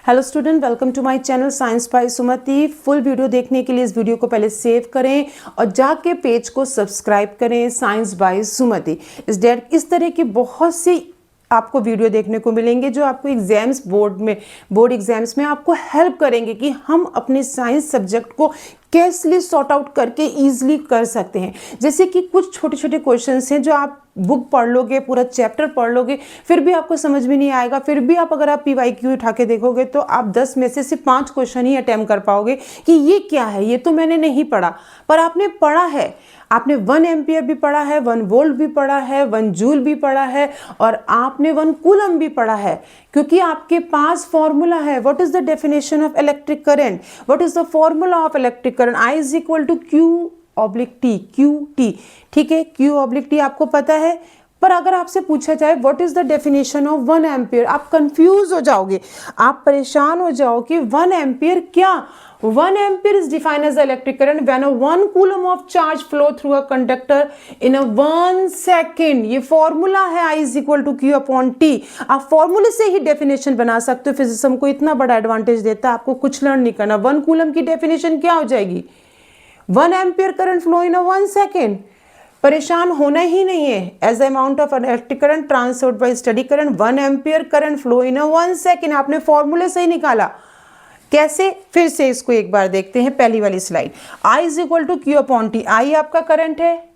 Hello student, welcome to my channel science by Sumati. Full video देखने के लिए इस वीडियो को पहले सेव करें और जाके पेज को सब्सक्राइब करें साइंस बाय सुमति। इस तरह की बहुत सी आपको वीडियो देखने को मिलेंगे जो आपको एग्जाम्स बोर्ड एग्जाम्स में आपको हेल्प करेंगे कि हम अपने साइंस सब्जेक्ट को कैसे सॉर्ट आउट करके ईजिली कर सकते हैं। जैसे कि कुछ छोटे छोटे क्वेश्चंस हैं जो आप बुक पढ़ लोगे, पूरा चैप्टर पढ़ लोगे, फिर भी आपको समझ में नहीं आएगा। फिर भी आप अगर आप PYQ उठा के देखोगे तो आप 10 में से सिर्फ 5 क्वेश्चन ही अटेम्प्ट कर पाओगे कि ये क्या है, ये तो मैंने नहीं पढ़ा। पर आपने पढ़ा है, आपने 1 एम्पियर भी पढ़ा है, 1 वोल्ट भी पढ़ा है, 1 जूल भी पढ़ा है और आपने 1 कूलम भी पढ़ा है, क्योंकि आपके पास फॉर्मूला है। What is the definition of electric current, what is the formula of electric current, I is equal to Q/T, QT। ठीक है, Q/T आपको पता है। पर अगर आपसे पूछा जाए what is the definition of 1 ampere, आप कंफ्यूज हो जाओगे, आप परेशान हो जाओ कि 1 एम्पियर क्या। 1 ampere is defined as the electric current when a 1 coulomb of charge flow through a conductor in a 1 second। ये फॉर्मूला है I is equal to Q/T। आप फॉर्मूले से ही डेफिनेशन बना सकते हो। फिजिक्स हमको इतना बड़ा एडवांटेज देता है, आपको कुछ लर्न नहीं करना। 1 कूलम की डेफिनेशन क्या हो जाएगी? 1 ampere current flow in a 1 second. परेशान होना ही नहीं है। As the amount of electric current transferred by steady current 1 ampere current flow in a 1 second. आपने फॉर्मूले से ही निकाला। कैसे? फिर से इसको एक बार देखते हैं। पहली वाली slide, I is equal to Q/T। I आपका करंट है,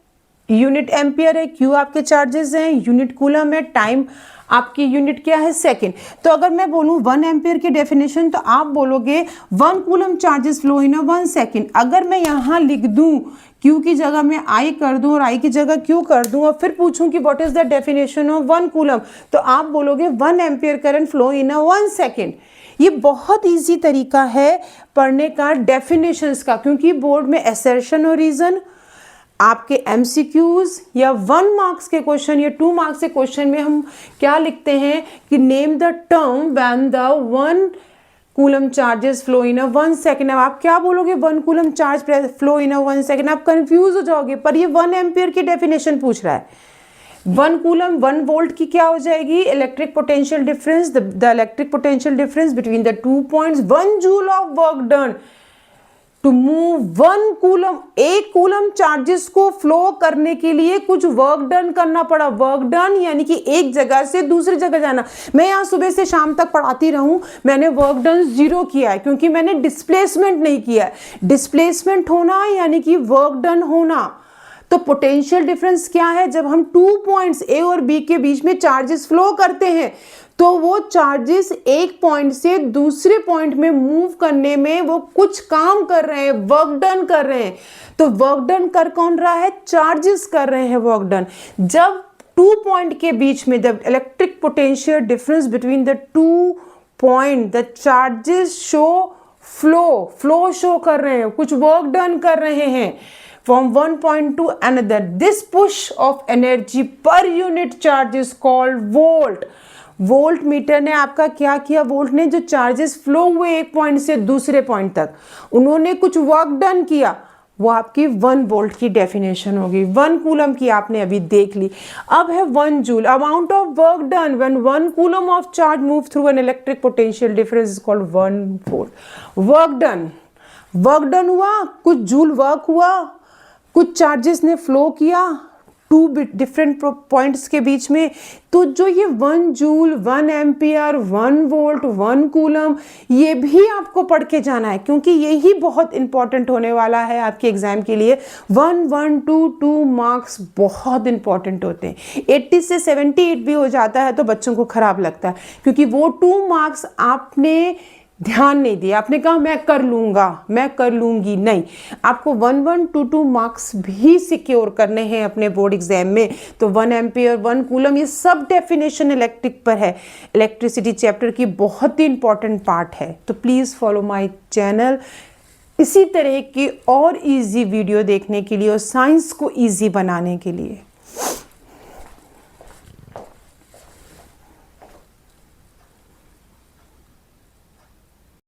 यूनिट एम्पियर है, Q आपके चार्जेस हैं, यूनिट कूलम है, टाइम आपकी यूनिट क्या है? सेकेंड। तो अगर मैं बोलूं 1 एम्पियर की डेफिनेशन तो आप बोलोगे 1 coulomb charges flow in a 1 second. अगर मैं यहाँ लिख दूं Q की जगह में I कर दूं और I की जगह Q कर दूं और फिर पूछूं कि what is the definition of 1 coulomb, तो आप बोलोगे 1 ampere current flow in a 1 second. ये बहुत इजी तरीका है पढ़ने का डेफिनेशंस का, क्योंकि बोर्ड में असर्शन और रीजन, आपके MCQs या 1 मार्क्स के क्वेश्चन या 2 मार्क्स के क्वेश्चन में हम क्या लिखते हैं कि name the term when the 1 coulomb charges flow in a 1 second. अब आप क्या बोलोगे 1 coulomb charge flow in a 1 second, आप कंफ्यूज हो जाओगे। पर ये 1 एम्पियर की डेफिनेशन पूछ रहा है। 1 कूलम 1 वोल्ट की क्या हो जाएगी? Electric potential difference, the electric potential difference between the 2 points, 1 joule of work done to move 1 coulomb. 1 coulomb charges को फ्लो करने के लिए कुछ वर्क डन करना पड़ा। वर्क डन यानी कि एक जगह से दूसरी जगह जाना। मैं यहाँ सुबह से शाम तक पढ़ाती रहूं, मैंने वर्क डन 0 किया है, क्योंकि मैंने डिस्प्लेसमेंट नहीं किया है। डिस्प्लेसमेंट होना यानी कि वर्क डन होना। तो पोटेंशियल डिफरेंस क्या है? जब हम 2 पॉइंट्स A और B के बीच में चार्जेस फ्लो करते हैं तो वो चार्जेस एक पॉइंट से दूसरे पॉइंट में मूव करने में वो कुछ काम कर रहे हैं, वर्क डन कर रहे हैं। तो वर्क डन कर कौन रहा है? चार्जेस कर रहे हैं वर्क डन। जब 2 पॉइंट के बीच में जब electric potential difference between the 2 point, the charges show flow show कर रहे हैं, कुछ वर्क डन कर रहे हैं from one point to another. This push of energy per unit charge is called volt। Volt meter ने आपका क्या किया? वोल्ट ने जो चार्जेस फ्लो हुए एक पॉइंट से दूसरे पॉइंट तक, उन्होंने कुछ वर्क डन किया, वो आपकी 1 वोल्ट की डेफिनेशन होगी। 1 कूलम की आपने अभी देख ली। अब है 1 joule, amount of work done when 1 coulomb of charge move through an electric potential difference is called 1 volt. Work done हुआ, कुछ जूल वर्क हुआ, कुछ चार्जेस ने फ्लो किया 2 डिफरेंट पॉइंट्स के बीच में। तो जो ये 1 जूल, 1 एम्पियर, 1 वोल्ट, 1 कूलम, ये भी आपको पढ़ के जाना है, क्योंकि यही बहुत इंपॉर्टेंट होने वाला है आपके एग्जाम के लिए। 1, 1, 2, 2 मार्क्स बहुत इंपॉर्टेंट होते हैं। 80 से 78 भी हो जाता है तो बच्चों को खराब लगता है, क्योंकि वो 2 मार्क्स आपने ध्यान नहीं दिया। आपने कहा मैं कर लूंगा, मैं कर लूंगी, नहीं। आपको 1, 1, 2, 2 मार्क्स भी सिक्योर करने हैं अपने बोर्ड एग्जाम में। तो 1 एम्पियर, 1 कूलम, ये सब डेफिनेशन इलेक्ट्रिक पर है। इलेक्ट्रिसिटी चैप्टर की बहुत ही इंपॉर्टेंट पार्ट है। तो प्लीज़ फॉलो माय चैनल इसी तरह की और इजी वीडियो देखने के लिए और साइंस को इजी बनाने के लिए।